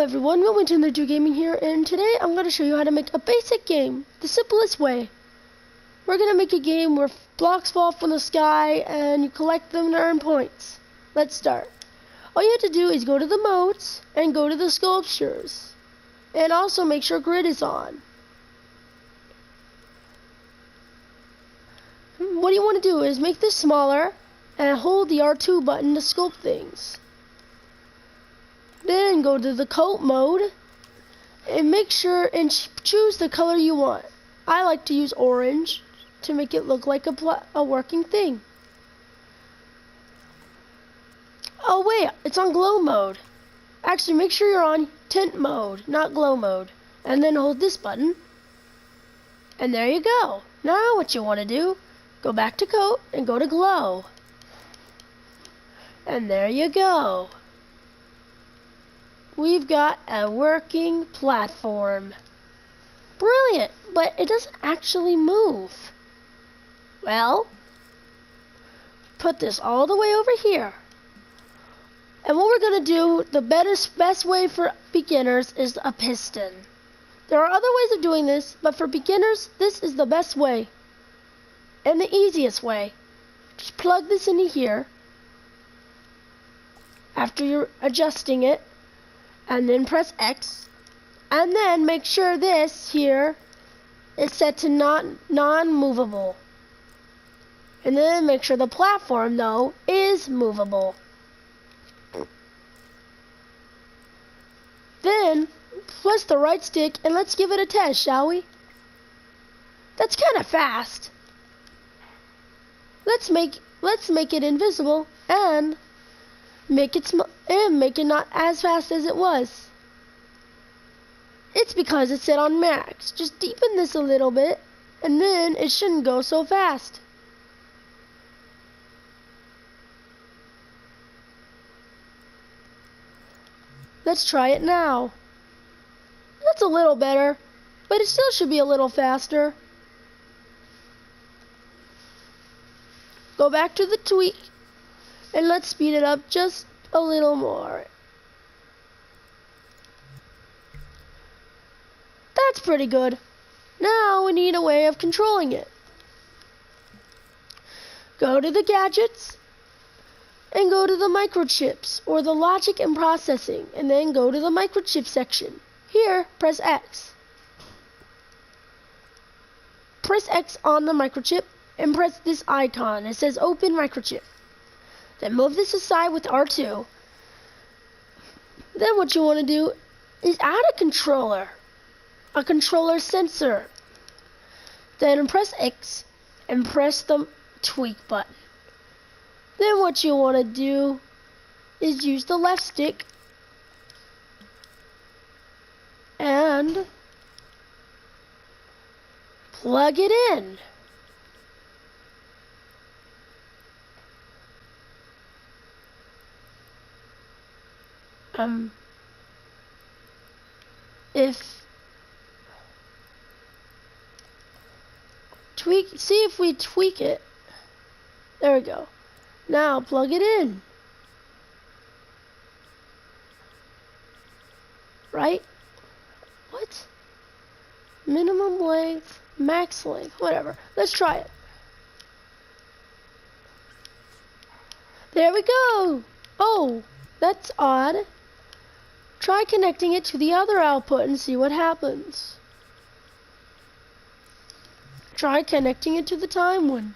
everyone, welcome to Nerd2 Gaming here, and today I'm going to show you how to make a basic game, the simplest way. We're going to make a game where blocks fall from the sky and you collect them to earn points. Let's start. All you have to do is go to the modes and go to the sculptures. And also make sure grid is on. What you want to do is make this smaller and hold the R2 button to sculpt things. Then go to the coat mode and make sure and choose the color you want. I like to use orange to make it look like a working thing. Oh wait, it's on glow mode. Actually, make sure you're on tint mode, not glow mode. And then hold this button. And there you go. Now what you want to do, go back to coat and go to glow. And there you go. We've got a working platform. Brilliant, but it doesn't actually move. Well, put this all the way over here. And what we're going to do, the best way for beginners is a piston. There are other ways of doing this, but for beginners, this is the best way. And the easiest way. Just plug this into here. After you're adjusting it. And then press X, and then make sure this here is set to non-movable. And then make sure the platform, though, is movable. Then press the right stick and let's give it a test, shall we? That's kind of fast. Let's make it invisible and make it not as fast as it was. It's because it's set on max. Just deepen this a little bit, and then it shouldn't go so fast. Let's try it now. That's a little better, but it still should be a little faster. Go back to the tweak. And let's speed it up just a little more. That's pretty good. Now we need a way of controlling it. Go to the gadgets and go to the microchips or the logic and processing, and then go to the microchip section. Here, press X. Press X on the microchip and press this icon. It says open microchip. Then move this aside with R2. Then what you want to do is add a controller sensor. Then press X and press the tweak button. Then what you want to do is use the left stick and plug it in. See if we tweak it. There we go. Now plug it in. Right? What? Minimum length, max length, whatever. Let's try it. There we go. Oh, that's odd. Try connecting it to the other output and see what happens. Try connecting it to the time one.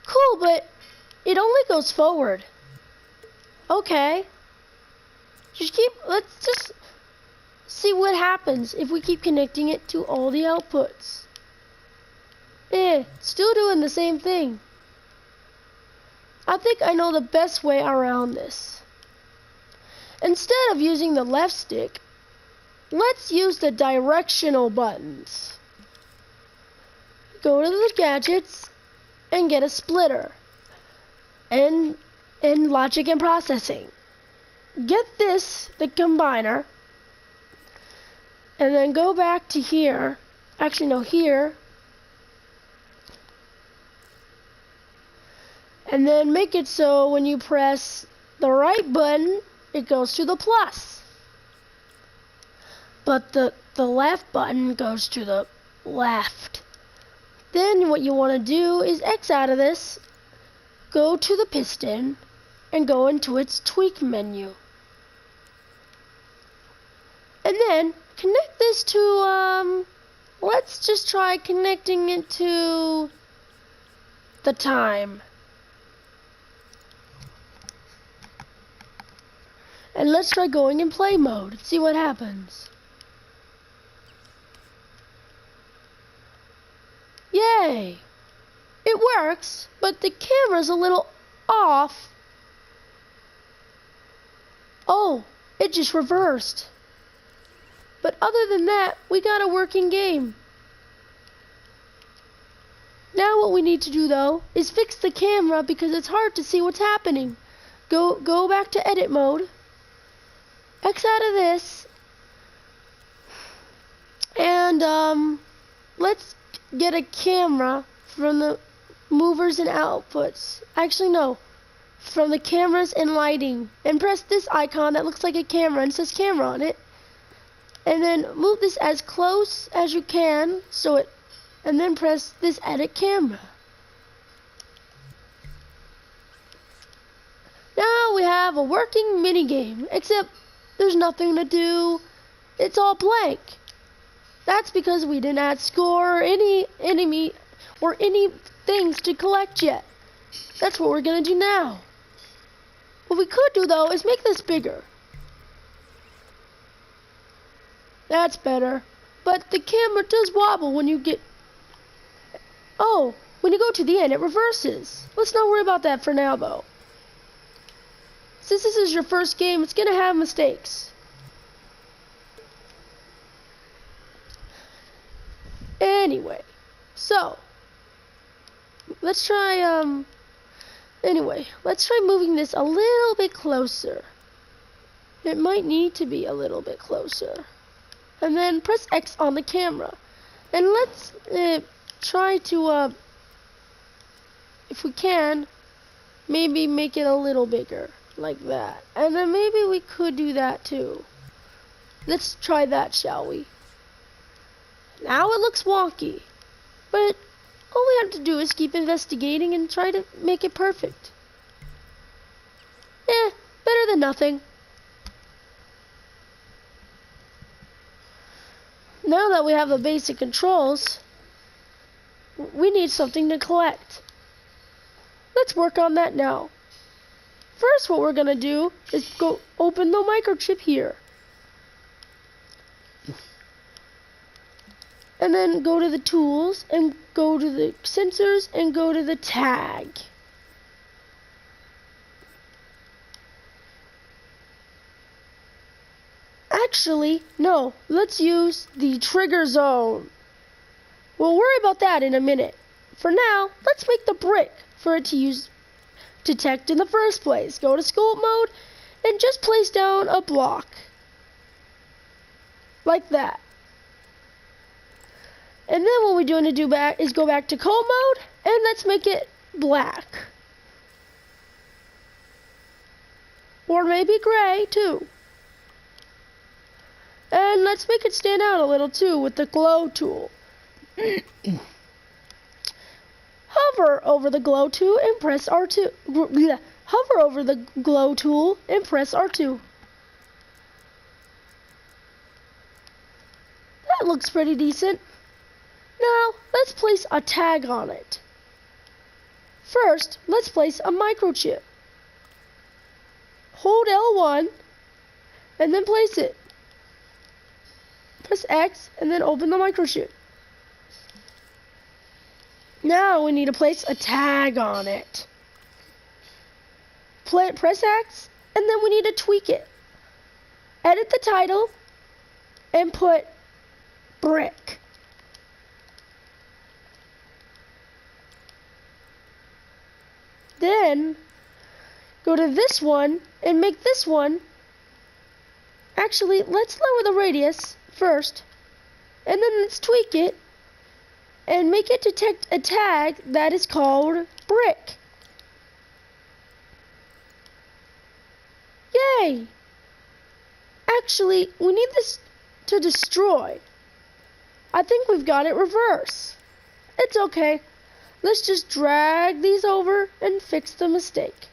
Cool, but it only goes forward. Okay. Let's just see what happens if we keep connecting it to all the outputs. Still doing the same thing. I think I know the best way around this. Instead of using the left stick, let's use the directional buttons. Go to the gadgets and get a splitter. And in logic and processing. Get this, the combiner, and then go back to here. Actually, no, here. And then make it so when you press the right button, it goes to the plus. But the left button goes to the left. Then what you want to do is X out of this, go to the piston, and go into its tweak menu. And then connect this to, let's just try connecting it to the time. And let's try going in play mode, see what happens. Yay! It works, but the camera's a little off. Oh, it just reversed. But other than that, we got a working game. Now what we need to do though is fix the camera because it's hard to see what's happening. Go back to edit mode. X out of this. And let's get a camera from the movers and outputs. Actually no, from the cameras and lighting. And press this icon that looks like a camera and says camera on it. And then move this as close as you can and then press this edit camera. Now we have a working mini game, except there's nothing to do. It's all blank. That's because we didn't add score or any enemy or any things to collect yet. That's what we're gonna do now. What we could do though is make this bigger. That's better. But the camera does wobble when you get... Oh, when you go to the end, it reverses. Let's not worry about that for now, though. Since this is your first game, it's going to have mistakes. Anyway, so... Let's try, let's try moving this a little bit closer. It might need to be a little bit closer. And then press X on the camera. And let's try to, if we can, maybe make it a little bigger, like that. And then maybe we could do that too. Let's try that, shall we? Now it looks wonky, but all we have to do is keep investigating and try to make it perfect. Better than nothing. Now that we have the basic controls, we need something to collect. Let's work on that now. First, what we're going to do is go open the microchip here. And then go to the tools and go to the sensors and go to the tag. Actually, no, let's use the trigger zone. We'll worry about that in a minute. For now, let's make the brick for it to use detect in the first place. Go to scope mode and just place down a block. Like that. And then what we're going to do is go back to code mode and let's make it black. Or maybe gray too. And let's make it stand out a little too with the glow tool. Hover over the glow tool and press R2. Hover over the glow tool and press R2. That looks pretty decent. Now, let's place a tag on it. First, let's place a microchip. Hold L1 and then place it. Press X and then open the microchip. Now we need to place a tag on it. Press X and then we need to tweak it. Edit the title and put brick. Then go to this one and make this one. Actually, let's lower the radius first, and then let's tweak it and make it detect a tag that is called brick. Yay! Actually, we need this to destroy. I think we've got it reverse. It's okay. Let's just drag these over and fix the mistake.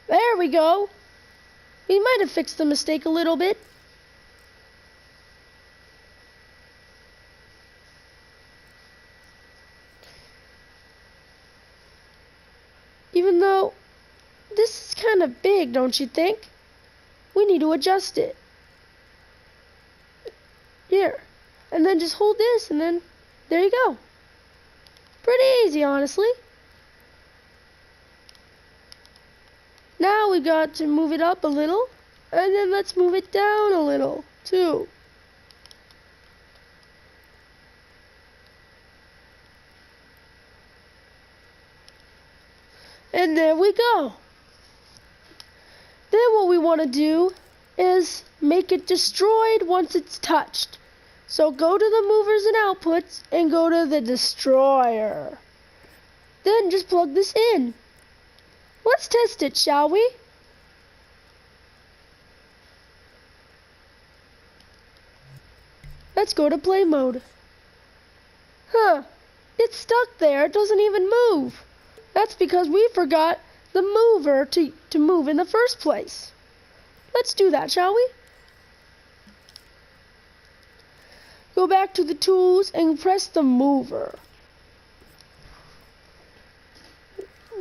There we go. We might have fixed the mistake a little bit. Even though this is kind of big, don't you think? We need to adjust it. Here. And then just hold this, and then there you go. Pretty easy, honestly. Now we got to move it up a little, and then let's move it down a little, too. And there we go. Then what we want to do is make it destroyed once it's touched. So go to the movers and outputs and go to the destroyer. Then just plug this in. Let's test it, shall we? Let's go to play mode. Huh, it's stuck there, it doesn't even move. That's because we forgot the mover to move in the first place. Let's do that, shall we? Go back to the tools and press the mover.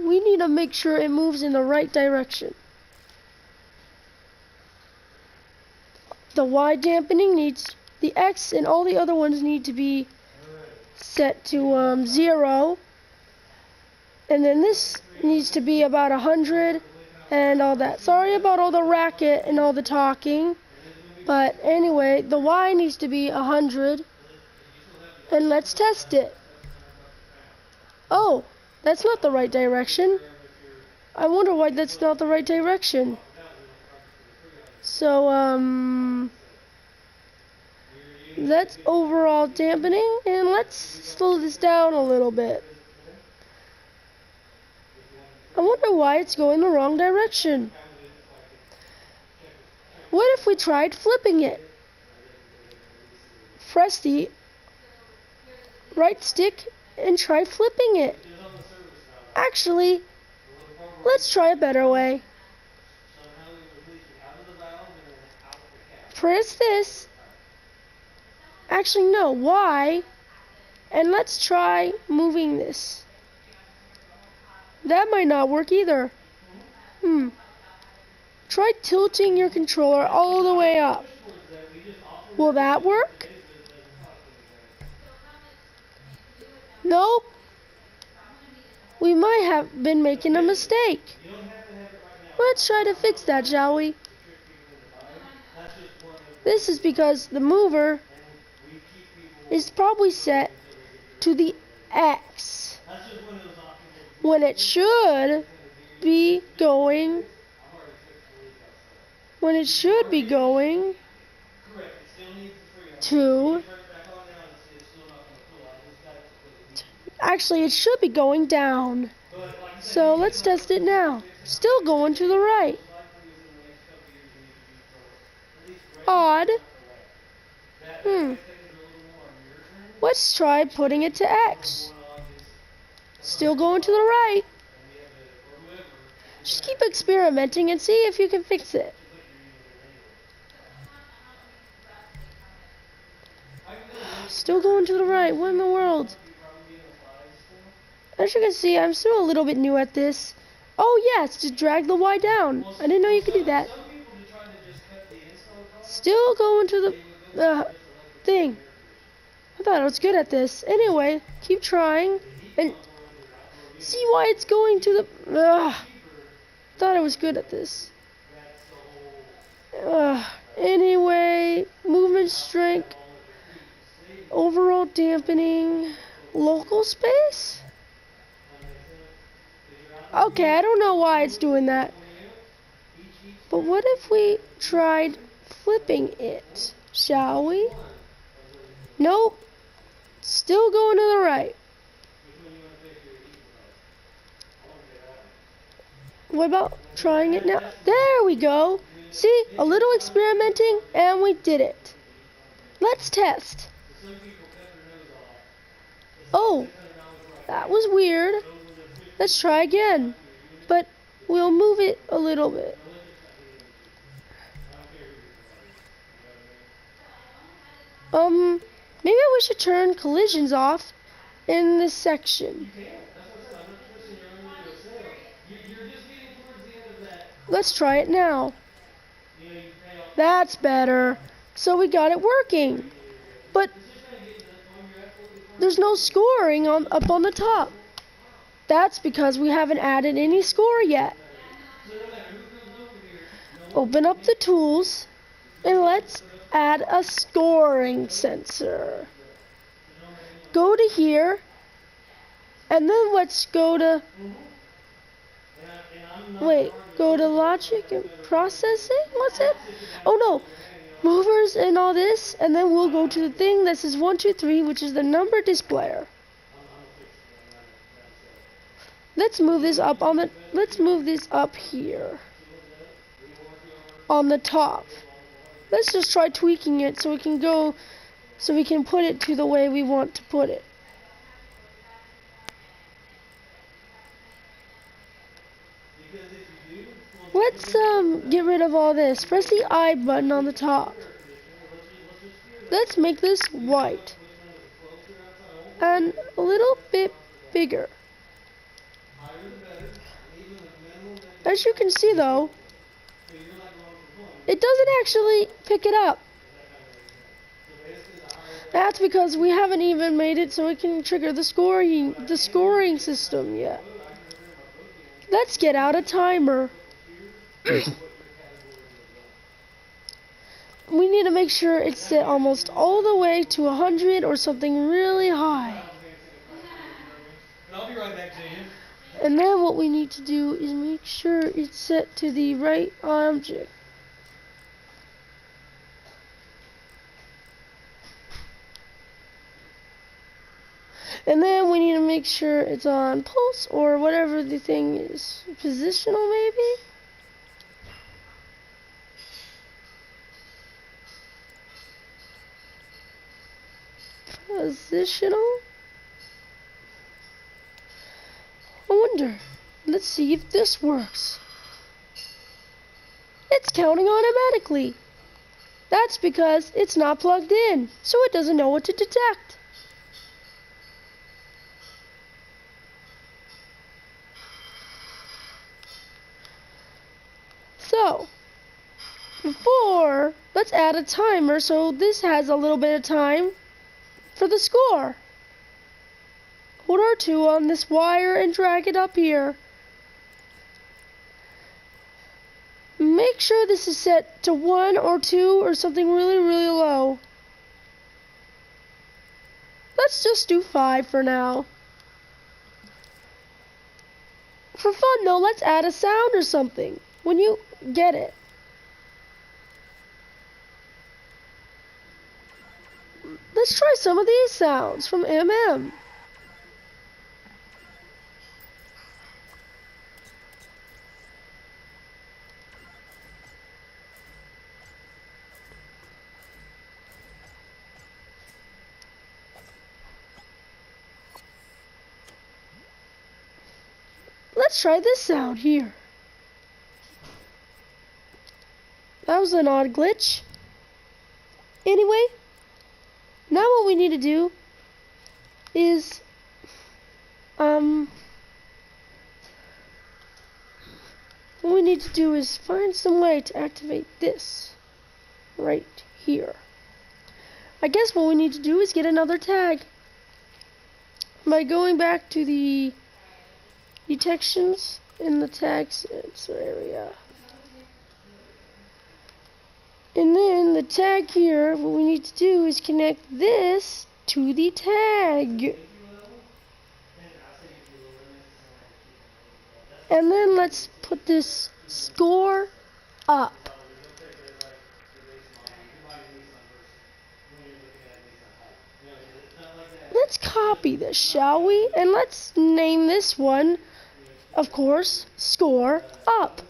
We need to make sure it moves in the right direction. The Y dampening needs, the X and all the other ones need to be set to 0. And then this needs to be about 100 and all that. Sorry about all the racket and all the talking. But anyway, the Y needs to be 100. And let's test it. Oh, that's not the right direction. I wonder why that's not the right direction. So, that's overall dampening, and let's slow this down a little bit. I wonder why it's going the wrong direction. What if we tried flipping it? Press the right stick and try flipping it. Actually, let's try a better way. Press this. Actually, no, Y. And let's try moving this. That might not work either. Try tilting your controller all the way up. Will that work? Nope. We might have been making a mistake. Let's try to fix that, shall we? This is because the mover is probably set to the X when it should be going to, actually it should be going down. So let's test it now. Still going to the right. Odd. Let's try putting it to X. Still going to the right. Just keep experimenting and see if you can fix it. Still going to the right. What in the world? As you can see, I'm still a little bit new at this. Oh yes, just drag the Y down. I didn't know you could do that. Still going to the thing. I thought I was good at this. Anyway, keep trying and see why it's going to the... Thought I was good at this. Anyway, movement strength, overall dampening, local space? Okay, I don't know why it's doing that. But what if we tried flipping it, shall we? Nope. Still going to the right. What about trying it now? There we go. See, a little experimenting, and we did it. Let's test. Oh, that was weird. Let's try again, but we'll move it a little bit. Maybe we should turn collisions off in this section. Let's try it now. That's better. So we got it working. But there's no scoring up on the top. That's because we haven't added any score yet. Open up the tools and let's add a scoring sensor. Go to here and then let's go to logic and processing. What's it? Oh no, movers and all this, and then we'll go to the thing that says 1, 2, 3, which is the number displayer. Let's move this up here on the top. Let's just try tweaking it so we can put it to the way we want to put it. Let's get rid of all this. Press the I button on the top. Let's make this white and a little bit bigger. As you can see though, it doesn't actually pick it up. That's because we haven't even made it so it can trigger the scoring system yet. Let's get out a timer. We need to make sure it's set almost all the way to 100 or something really high. I'll be right back to you. And then what we need to do is make sure it's set to the right object. And then we need to make sure it's on pulse or whatever the thing is. Positional maybe? Positional? I wonder. Let's see if this works. It's counting automatically. That's because it's not plugged in, so it doesn't know what to detect. So, let's add a timer so this has a little bit of time for the score. Hold R2 on this wire and drag it up here. Make sure this is set to 1 or 2 or something really, really low. Let's just do 5 for now. For fun though, let's add a sound or something when you get it. Let's try some of these sounds from MM. Let's try this sound here. That was an odd glitch. Anyway, now what we need to do is find some way to activate this right here. I guess what we need to do is get another tag by going back to the detections in the tags area. And then the tag here, what we need to do is connect this to the tag. And then let's put this score up. Let's copy this, shall we? And let's name this one, of course, score up.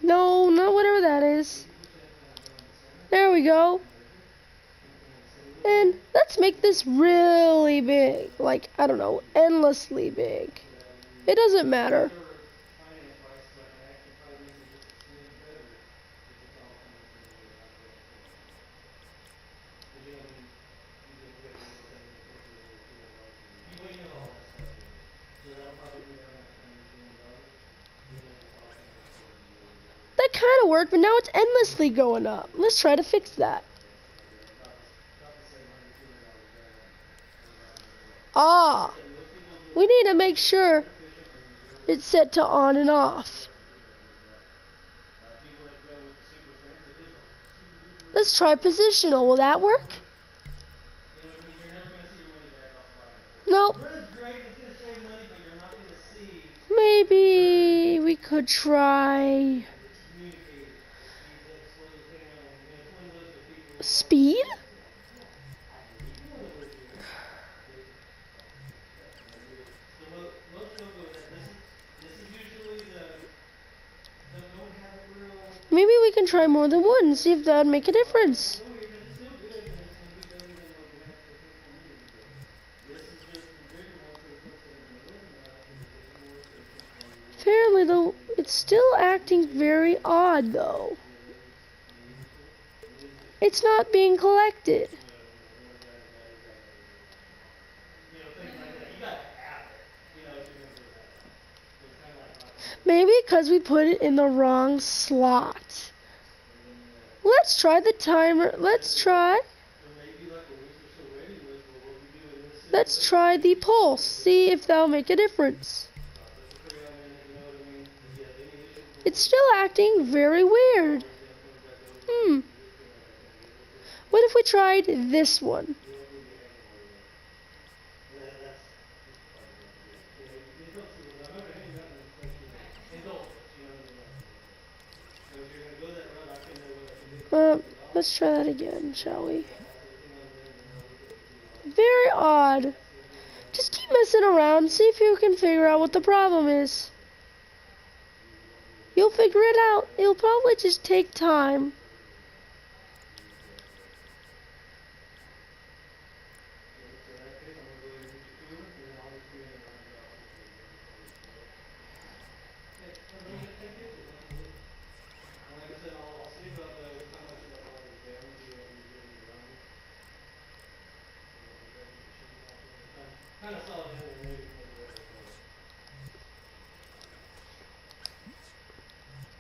No, not whatever that is. There we go. And let's make this really big. Like, I don't know, endlessly big. It doesn't matter. That kind of worked, but now it's endlessly going up. Let's try to fix that. Ah, we need to make sure it's set to on and off. Let's try positional. Will that work? Nope. Maybe we could try speed? Maybe we can try more than one and see if that would make a difference. Apparently, though, it's still acting very odd, though. It's not being collected. Maybe because we put it in the wrong slot. Let's try the timer. Let's try the pulse. See if that'll make a difference. It's still acting very weird. What if we tried this one? Let's try that again, shall we? Very odd. Just keep messing around, see if you can figure out what the problem is. You'll figure it out. It'll probably just take time.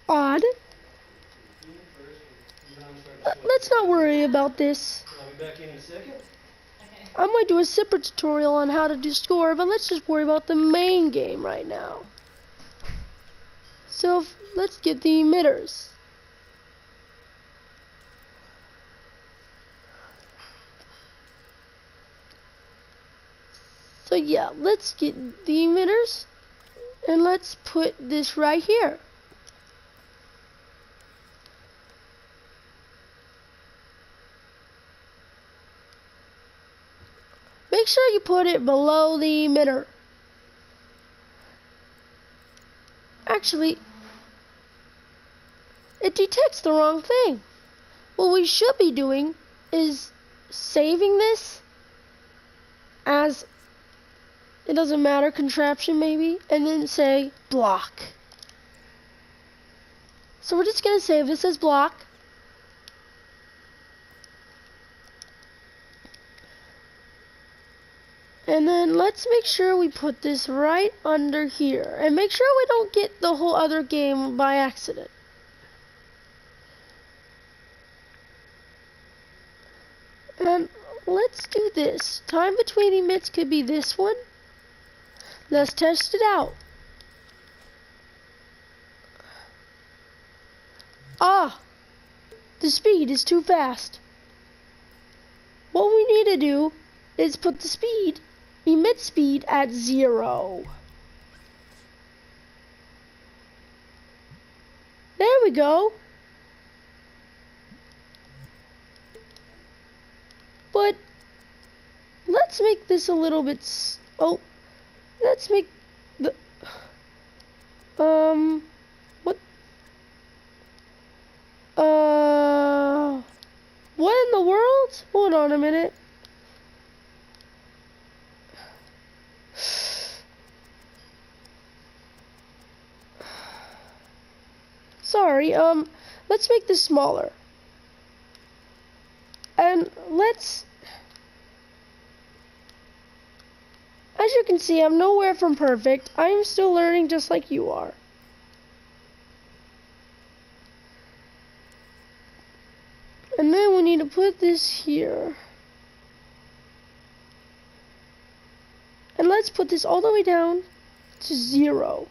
Odd. Let's not worry about this. I'll be back in a second. I might do a separate tutorial on how to do score, but let's just worry about the main game right now. So let's get the emitters. So yeah, let's get the emitters and let's put this right here. Make sure you put it below the emitter. Actually, it detects the wrong thing. What we should be doing is saving this as, it doesn't matter, contraption maybe, and then say block. So we're just going to save this as block. And then let's make sure we put this right under here. And make sure we don't get the whole other game by accident. And let's do this. Time between emits could be this one. Let's test it out. Ah! The speed is too fast. What we need to do is put the speed, emit speed at 0. There we go. But let's make this a little bit, let's make the, what? hold on a minute. Sorry, let's make this smaller. And let's... As you can see, I'm nowhere from perfect. I am still learning just like you are. And then we need to put this here. And let's put this all the way down to 0.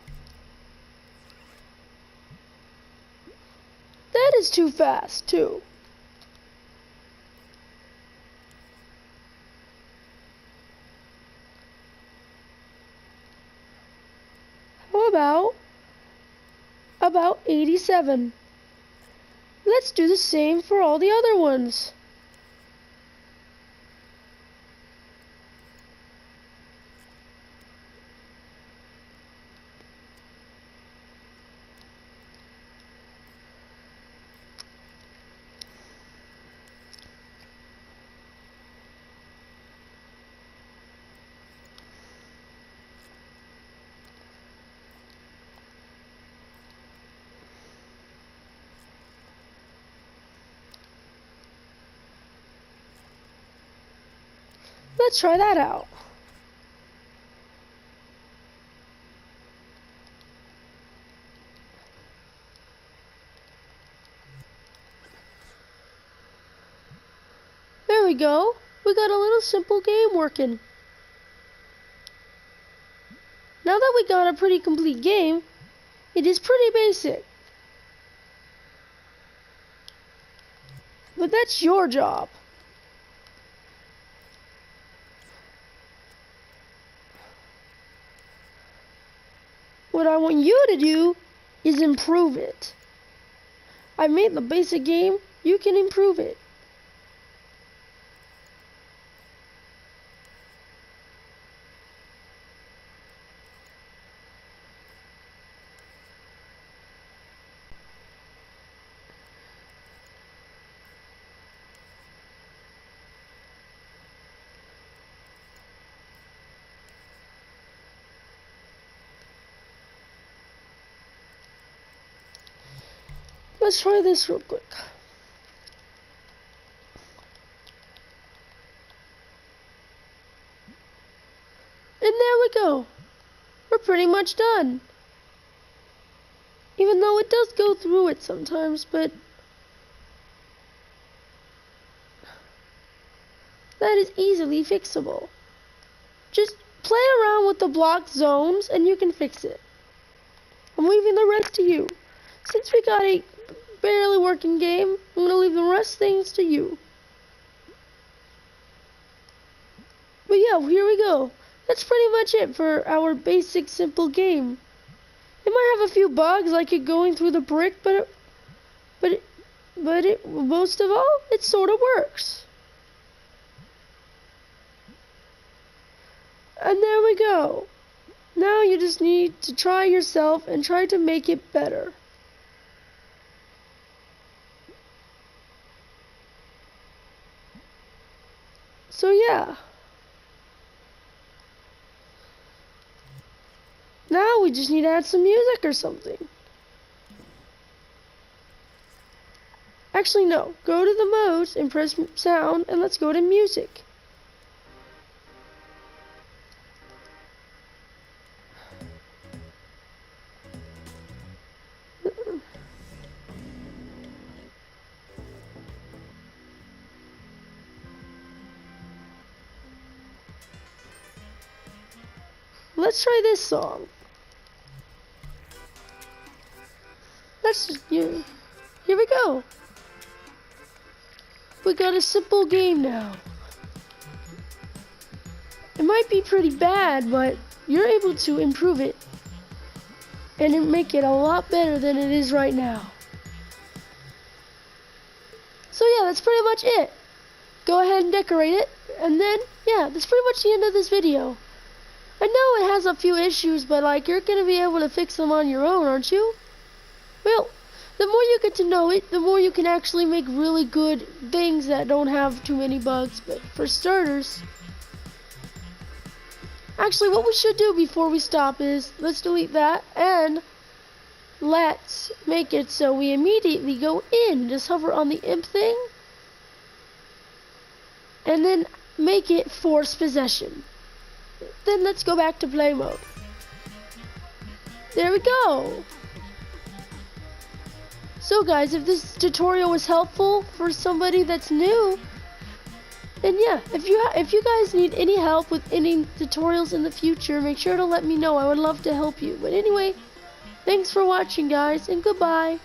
That is too fast, too. How about 87? Let's do the same for all the other ones. Let's try that out. There we go. We got a little simple game working. Now that we got a pretty complete game, it is pretty basic. But that's your job. What I want you to do is improve it. I made the basic game, you can improve it. Let's try this real quick. And there we go. We're pretty much done. Even though it does go through it sometimes, but that is easily fixable. Just play around with the block zones and you can fix it. I'm leaving the rest to you. Since we got a barely working game, I'm going to leave the rest things to you. But yeah, here we go. That's pretty much it for our basic simple game. It might have a few bugs like it going through the brick, but most of all, it sort of works. And there we go. Now you just need to try yourself and try to make it better. So yeah. Now we just need to add some music or something. Actually no, go to the modes and press sound and let's go to music. Let's try this song. Let's just, here we go. We got a simple game now. It might be pretty bad, but you're able to improve it and make it a lot better than it is right now. So yeah, that's pretty much it. Go ahead and decorate it, and then, yeah, that's pretty much the end of this video. I know it has a few issues, but like, you're gonna be able to fix them on your own, aren't you? Well, the more you get to know it, the more you can actually make really good things that don't have too many bugs. But for starters, actually what we should do before we stop is, let's delete that, and let's make it so we immediately go in. Just hover on the imp thing, and then make it force possession. Then let's go back to play mode. There we go. So guys, if this tutorial was helpful for somebody that's new, then yeah, if you guys need any help with any tutorials in the future, make sure to let me know. I would love to help you. But anyway, thanks for watching guys, and goodbye.